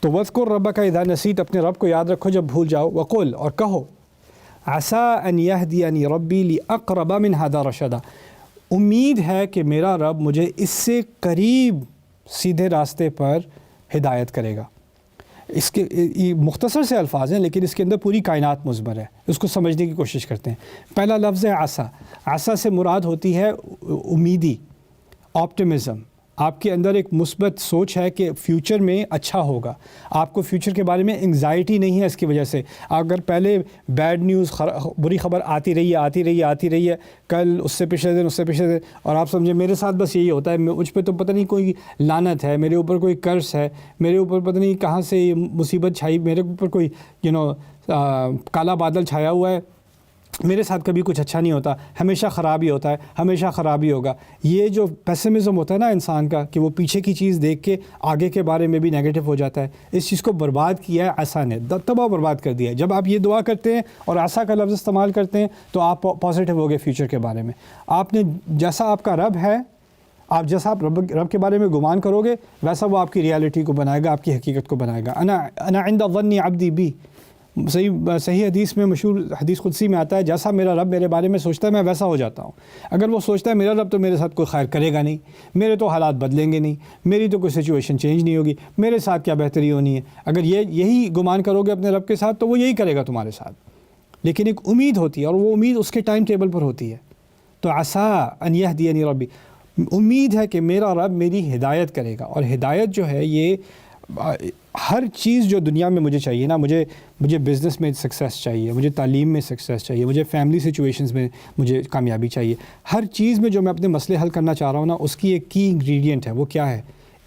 تو وذکر ربک اذا نسیت، اپنے رب کو یاد رکھو جب بھول جاؤ، وقل، اور کہو، عسیٰ ان یہدینی ربی لاقرب من ھذا رشدا، امید ہے کہ میرا رب مجھے اس سے قریب سیدھے راستے پر ہدایت کرے گا۔ اس کے یہ مختصر سے الفاظ ہیں لیکن اس کے اندر پوری کائنات مضمر ہے، اس کو سمجھنے کی کوشش کرتے ہیں۔ پہلا لفظ ہے عسیٰ، عسیٰ سے مراد ہوتی ہے امیدی، آپٹمزم، آپ کے اندر ایک مثبت سوچ ہے کہ فیوچر میں اچھا ہوگا، آپ کو فیوچر کے بارے میں انگزائٹی نہیں ہے اس کی وجہ سے۔ اگر پہلے بیڈ نیوز، بری خبر آتی رہی ہے، کل اس سے پچھلے دن، اور آپ سمجھیں میرے ساتھ بس یہی ہوتا ہے، مجھ پہ تو پتہ نہیں کوئی لعنت ہے، میرے اوپر کوئی قرض ہے، میرے اوپر پتہ نہیں کہاں سے یہ مصیبت چھائی، میرے اوپر کوئی کالا بادل چھایا ہوا ہے، میرے ساتھ کبھی کچھ اچھا نہیں ہوتا، ہمیشہ خراب ہی ہوتا ہے، ہمیشہ خراب ہی ہوگا۔ یہ جو پیسمزم ہوتا ہے نا انسان کا، کہ وہ پیچھے کی چیز دیکھ کے آگے کے بارے میں بھی نیگیٹو ہو جاتا ہے، اس چیز کو برباد کیا ہے عسیٰ نے، تباہ برباد کر دیا ہے۔ جب آپ یہ دعا کرتے ہیں اور عسیٰ کا لفظ استعمال کرتے ہیں تو آپ پازیٹیو ہو گئے فیوچر کے بارے میں۔ آپ نے جیسا آپ کا رب ہے، آپ جیسا آپ رب کے بارے میں گمان کرو گے ویسا وہ آپ کی ریالٹی کو بنائے گا، آپ کی حقیقت کو بنائے گا۔ انا عند ظن عبدی بی، صحیح حدیث میں، مشہور حدیث قدسی میں آتا ہے، جیسا میرا رب میرے بارے میں سوچتا ہے میں ویسا ہو جاتا ہوں۔ اگر وہ سوچتا ہے میرا رب تو میرے ساتھ کوئی خیر کرے گا نہیں، میرے تو حالات بدلیں گے نہیں، میری تو کوئی سچویشن چینج نہیں ہوگی، میرے ساتھ کیا بہتری ہونی ہے، اگر یہی گمان کرو گے اپنے رب کے ساتھ تو وہ یہی کرے گا تمہارے ساتھ۔ لیکن ایک امید ہوتی ہے اور وہ امید اس کے ٹائم ٹیبل پر ہوتی ہے۔ تو عسیٰ ان یہدینی ربی، امید ہے کہ میرا رب میری ہدایت کرے گا، اور ہدایت جو ہے یہ ہر چیز جو دنیا میں مجھے چاہیے نا، مجھے بزنس میں سکسیس چاہیے، مجھے تعلیم میں سکسیس چاہیے، مجھے فیملی سچویشنز میں مجھے کامیابی چاہیے، ہر چیز میں جو میں اپنے مسئلے حل کرنا چاہ رہا ہوں نا، اس کی ایک کی انگریڈینٹ ہے، وہ کیا ہے؟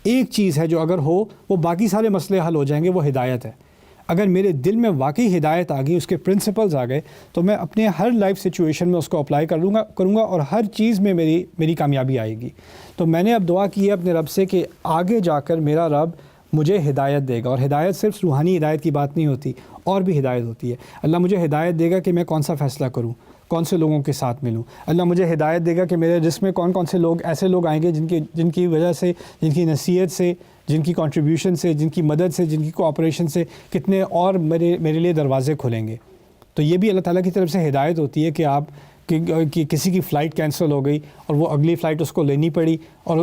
ایک چیز ہے جو اگر ہو وہ باقی سارے مسئلے حل ہو جائیں گے، وہ ہدایت ہے۔ اگر میرے دل میں واقعی ہدایت آ گئی، اس کے پرنسپلز آ گئے، تو میں اپنے ہر لائف سچویشن میں اس کو اپلائی کروں گا اور ہر چیز میں میری کامیابی آئے گی۔ تو میں نے اب دعا کی ہے اپنے رب سے کہ آگے جا کر میرا رب مجھے ہدایت دے گا، اور ہدایت صرف روحانی ہدایت کی بات نہیں ہوتی، اور بھی ہدایت ہوتی ہے۔ اللہ مجھے ہدایت دے گا کہ میں کون سا فیصلہ کروں، کون سے لوگوں کے ساتھ ملوں۔ اللہ مجھے ہدایت دے گا کہ میرے جسم میں کون سے لوگ، ایسے لوگ آئیں گے جن کی وجہ سے، جن کی نصیحت سے، جن کی کنٹریبیوشن سے، جن کی مدد سے، جن کی کوآپریشن سے کتنے اور میرے لیے دروازے کھلیں گے۔ تو یہ بھی اللہ تعالیٰ کی طرف سے ہدایت ہوتی ہے کہ آپ کہ کسی کی فلائٹ کینسل ہو گئی اور وہ اگلی فلائٹ اس کو لینی پڑی، اور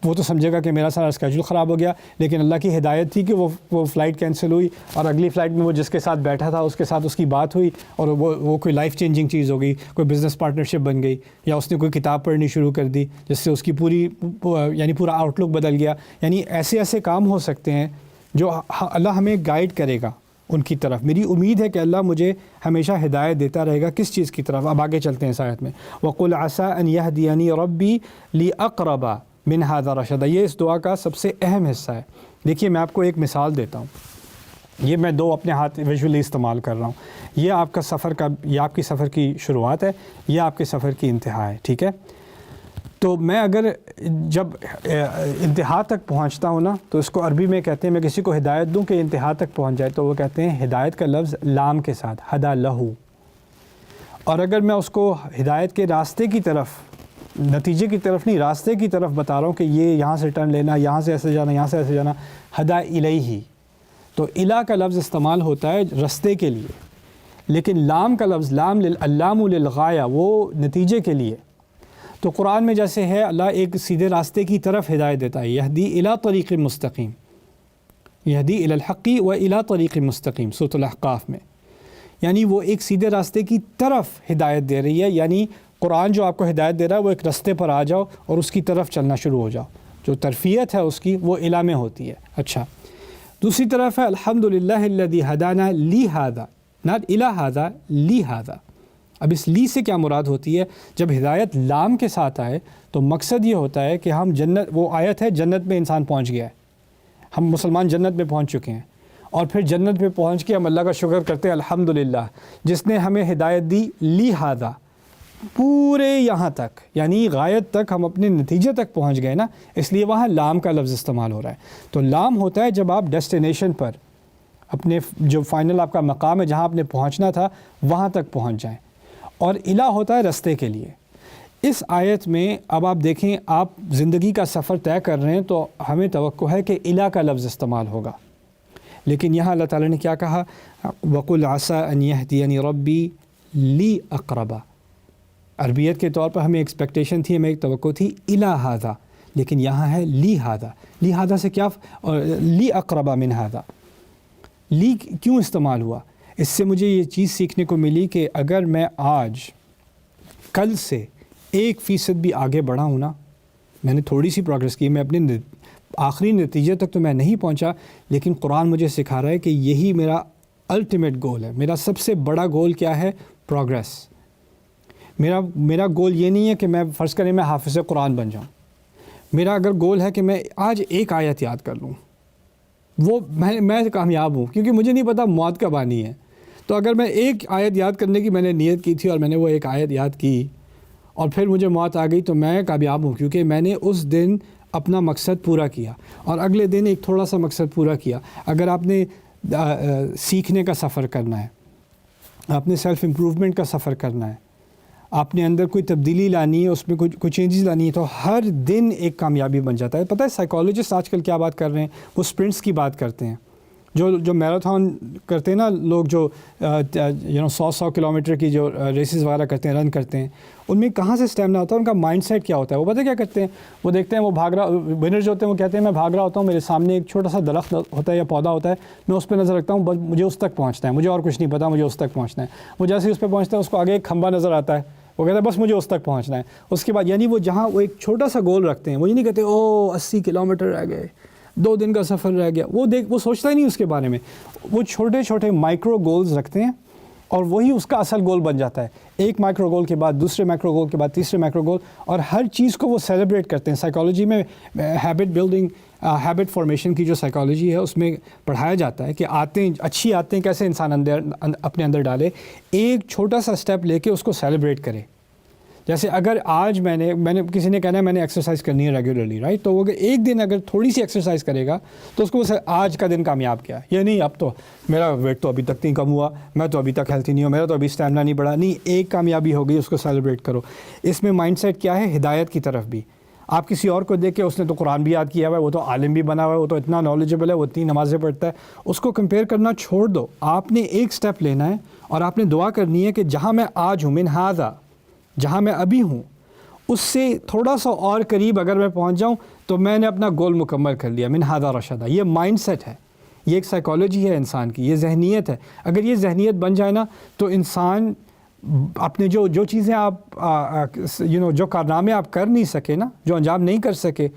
وہ تو سمجھے گا کہ میرا سارا اسکیجول خراب ہو گیا، لیکن اللہ کی ہدایت تھی کہ وہ فلائٹ کینسل ہوئی، اور اگلی فلائٹ میں وہ جس کے ساتھ بیٹھا تھا اس کے ساتھ اس کی بات ہوئی، اور وہ کوئی لائف چینجنگ چیز ہو گئی، کوئی بزنس پارٹنرشپ بن گئی، یا اس نے کوئی کتاب پڑھنی شروع کر دی جس سے اس کی پورا آؤٹ لک بدل گیا۔ یعنی ایسے کام ہو سکتے ہیں جو اللہ ہمیں گائیڈ کرے گا ان کی طرف۔ میری امید ہے کہ اللہ مجھے ہمیشہ ہدایت دیتا رہے گا۔ کس چیز کی طرف؟ اب آگے چلتے ہیں اس آیت میں، وَقُلْ عَسَىٰ أَنْ يَهْدِيَنِي رَبِّي لِأَقْرَبَ مِنْ هَذَا رَشَدًا، یہ اس دعا کا سب سے اہم حصہ ہے۔ دیکھیے میں آپ کو ایک مثال دیتا ہوں، یہ میں دو اپنے ہاتھ ویژولی استعمال کر رہا ہوں۔ یہ آپ کی سفر کی شروعات ہے، یہ آپ کے سفر کی انتہا ہے، ٹھیک ہے؟ تو میں اگر جب انتہا تک پہنچتا ہوں نا، تو اس کو عربی میں کہتے ہیں، میں کسی کو ہدایت دوں کہ انتہا تک پہنچ جائے تو وہ کہتے ہیں ہدایت کا لفظ لام کے ساتھ، ہدا لہو۔ اور اگر میں اس کو ہدایت کے راستے کی طرف، نتیجے کی طرف نہیں، راستے کی طرف بتا رہا ہوں کہ یہ یہاں سے ٹرن لینا، یہاں سے ایسے جانا، یہاں سے ایسے جانا، ہدا الیہ۔ تو الہ کا لفظ استعمال ہوتا ہے راستے کے لیے، لیکن لام کا لفظ، اللام للغایہ، وہ نتیجے کے لیے۔ تو قرآن میں جیسے ہے اللہ ایک سیدھے راستے کی طرف ہدایت دیتا ہے، یہدی الی طریق مستقیم، یہدی الی الحق و الی طریق مستقیم، سورۃ الاحقاف میں، یعنی وہ ایک سیدھے راستے کی طرف ہدایت دے رہی ہے۔ یعنی قرآن جو آپ کو ہدایت دے رہا ہے وہ ایک راستے پر آ جاؤ اور اس کی طرف چلنا شروع ہو جاؤ، جو ترفیت ہے اس کی وہ الی میں ہوتی ہے۔ اچھا، دوسری طرف ہے الحمدللہ الذی ہدانا لہذا، ناٹ الی ھذا، لہذا۔ اب اس لی سے کیا مراد ہوتی ہے؟ جب ہدایت لام کے ساتھ آئے تو مقصد یہ ہوتا ہے کہ ہم جنت، وہ آیت ہے جنت میں انسان پہنچ گیا ہے، ہم مسلمان جنت میں پہنچ چکے ہیں، اور پھر جنت میں پہنچ کے ہم اللہ کا شکر کرتے ہیں الحمدللہ جس نے ہمیں ہدایت دی لہذا، پورے یہاں تک، یعنی غایت تک، ہم اپنے نتیجے تک پہنچ گئے نا، اس لیے وہاں لام کا لفظ استعمال ہو رہا ہے۔ تو لام ہوتا ہے جب آپ ڈیسٹینیشن پر، اپنے جو فائنل آپ کا مقام ہے جہاں آپ نے پہنچنا تھا وہاں تک پہنچ جائیں، اور الہ ہوتا ہے راستے کے لیے۔ اس آیت میں اب آپ دیکھیں، آپ زندگی کا سفر طے کر رہے ہیں تو ہمیں توقع ہے کہ الہ کا لفظ استعمال ہوگا، لیکن یہاں اللہ تعالیٰ نے کیا کہا؟ وَقُلْ عَسَىٰ أَنْ يَهْدِيَنِي رَبِّي لِي أَقْرَبَ. عربیت کے طور پر ہمیں ایکسپیکٹیشن تھی، ہمیں ایک توقع تھی إِلَى هَذَا، لیکن یہاں ہے لی ہادہ. لی ہادہ سے کیا لی اقربا من ہادہ، لی کیوں استعمال ہوا؟ اس سے مجھے یہ چیز سیکھنے کو ملی کہ اگر میں آج کل سے 1% بھی آگے بڑھا ہوں نا، میں نے تھوڑی سی پروگرس کی، میں اپنے آخری نتیجے تک تو میں نہیں پہنچا، لیکن قرآن مجھے سکھا رہا ہے کہ یہی میرا الٹیمیٹ گول ہے. میرا سب سے بڑا گول کیا ہے؟ پروگرس. میرا گول یہ نہیں ہے کہ میں فرض کریں میں حافظ قرآن بن جاؤں. میرا اگر گول ہے کہ میں آج ایک آیت یاد کر لوں، وہ میں کامیاب ہوں، کیونکہ مجھے نہیں پتا موت کب آنی ہے. تو اگر میں ایک آیت یاد کرنے کی میں نے نیت کی تھی اور میں نے وہ ایک آیت یاد کی اور پھر مجھے موت آ گئی، تو میں کامیاب ہوں، کیونکہ میں نے اس دن اپنا مقصد پورا کیا اور اگلے دن ایک تھوڑا سا مقصد پورا کیا. اگر آپ نے سیکھنے کا سفر کرنا ہے، آپ نے سیلف امپروومنٹ کا سفر کرنا ہے، آپ نے اندر کوئی تبدیلی لانی ہے، اس میں کچھ چینجز لانی ہے، تو ہر دن ایک کامیابی بن جاتا ہے. پتہ ہے سائیکالوجسٹ آج کل کیا بات کر رہے ہیں؟ وہ سپرنٹس کی بات کرتے ہیں. جو میراتھن کرتے ہیں نا لوگ، جو 100 کلومیٹر کی جو ریسز وغیرہ کرتے ہیں، رن کرتے ہیں، ان میں کہاں سے اسٹیمنا ہوتا ہے؟ ان کا مائنڈ سیٹ کیا ہوتا ہے؟ وہ پتہ کیا کرتے ہیں؟ وہ دیکھتے ہیں وہ بھاگ رہا، ونر جو ہوتے ہیں وہ کہتے ہیں میں بھاگ رہا ہوتا ہوں، میرے سامنے ایک چھوٹا سا درخت ہوتا ہے یا پودا ہوتا ہے، میں اس پہ نظر رکھتا ہوں، مجھے اس تک پہنچنا ہے، مجھے اور کچھ نہیں پتا، مجھے اس تک پہنچنا ہے. وہ جیسے ہی اس پہ پہنچتا ہے، اس کو آگے ایک کھمبا نظر آتا ہے، وہ کہتا ہے بس مجھے اس تک پہنچنا ہے. اس کے بعد یعنی وہ جہاں وہ ایک چھوٹا سا گول رکھتے ہیں، وہ یہ نہیں کہتے 80 کلومیٹر رہ گئے، 2 دن کا سفر رہ گیا. وہ سوچتا ہی نہیں اس کے بارے میں. وہ چھوٹے چھوٹے مائکرو گولز رکھتے ہیں اور وہی اس کا اصل گول بن جاتا ہے. ایک مائکرو گول کے بعد دوسرے مائکرو گول کے بعد تیسرے مائکرو گول، اور ہر چیز کو وہ سیلیبریٹ کرتے ہیں. سائیکالوجی میں ہیبٹ بلڈنگ، ہیبٹ فارمیشن کی جو سائیکالوجی ہے، اس میں پڑھایا جاتا ہے کہ اچھی عادتیں کیسے انسان اپنے اندر ڈالے. ایک چھوٹا سا اسٹیپ لے کے اس کو سیلیبریٹ کرے. جیسے اگر آج میں نے کسی نے کہنا ہے میں نے ایکسرسائز کرنی ہے ریگولرلی، رائٹ، تو وہ ایک دن اگر تھوڑی سی ایکسرسائز کرے گا تو اس کو آج کا دن کامیاب کیا. یہ نہیں اب تو میرا ویٹ تو ابھی تک نہیں کم ہوا، میں تو ابھی تک ہیلتھی نہیں ہوں، میرا تو ابھی اسٹیمنا نہیں بڑھا. نہیں، ایک کامیابی ہو گئی، اس کو سیلیبریٹ کرو. اس میں مائنڈ سیٹ کیا ہے؟ ہدایت کی طرف بھی. آپ کسی اور کو دیکھ کے اس نے تو قرآن بھی یاد کیا ہوا ہے، وہ تو عالم بھی بنا ہوا ہے، وہ تو اتنا نالجبل ہے، وہ اتنی نمازیں پڑھتا ہے، اس کو کمپیئر کرنا چھوڑ دو. آپ نے ایک سٹیپ لینا ہے اور آپ نے دعا کرنی ہے کہ جہاں میں آج ہوں، من ہذا، جہاں میں ابھی ہوں، اس سے تھوڑا سا اور قریب اگر میں پہنچ جاؤں تو میں نے اپنا گول مکمل کر لیا. من ہذا رشدہ. یہ مائنڈ سیٹ ہے، یہ ایک سائیکالوجی ہے انسان کی، یہ ذہنیت ہے. اگر یہ ذہنیت بن جائے نا تو انسان اپنے جو چیزیں آپ جو کارنامے آپ کر نہیں سکے نا، جو انجام نہیں کر سکے،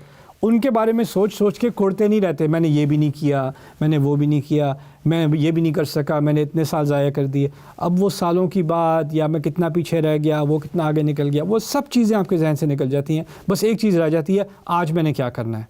ان کے بارے میں سوچ کے کوڑتے نہیں رہتے. میں نے یہ بھی نہیں کیا، میں نے وہ بھی نہیں کیا، میں یہ بھی نہیں کر سکا، میں نے اتنے سال ضائع کر دیے. اب وہ سالوں کی بات، یا میں کتنا پیچھے رہ گیا، وہ کتنا آگے نکل گیا، وہ سب چیزیں آپ کے ذہن سے نکل جاتی ہیں. بس ایک چیز رہ جاتی ہے، آج میں نے کیا کرنا ہے.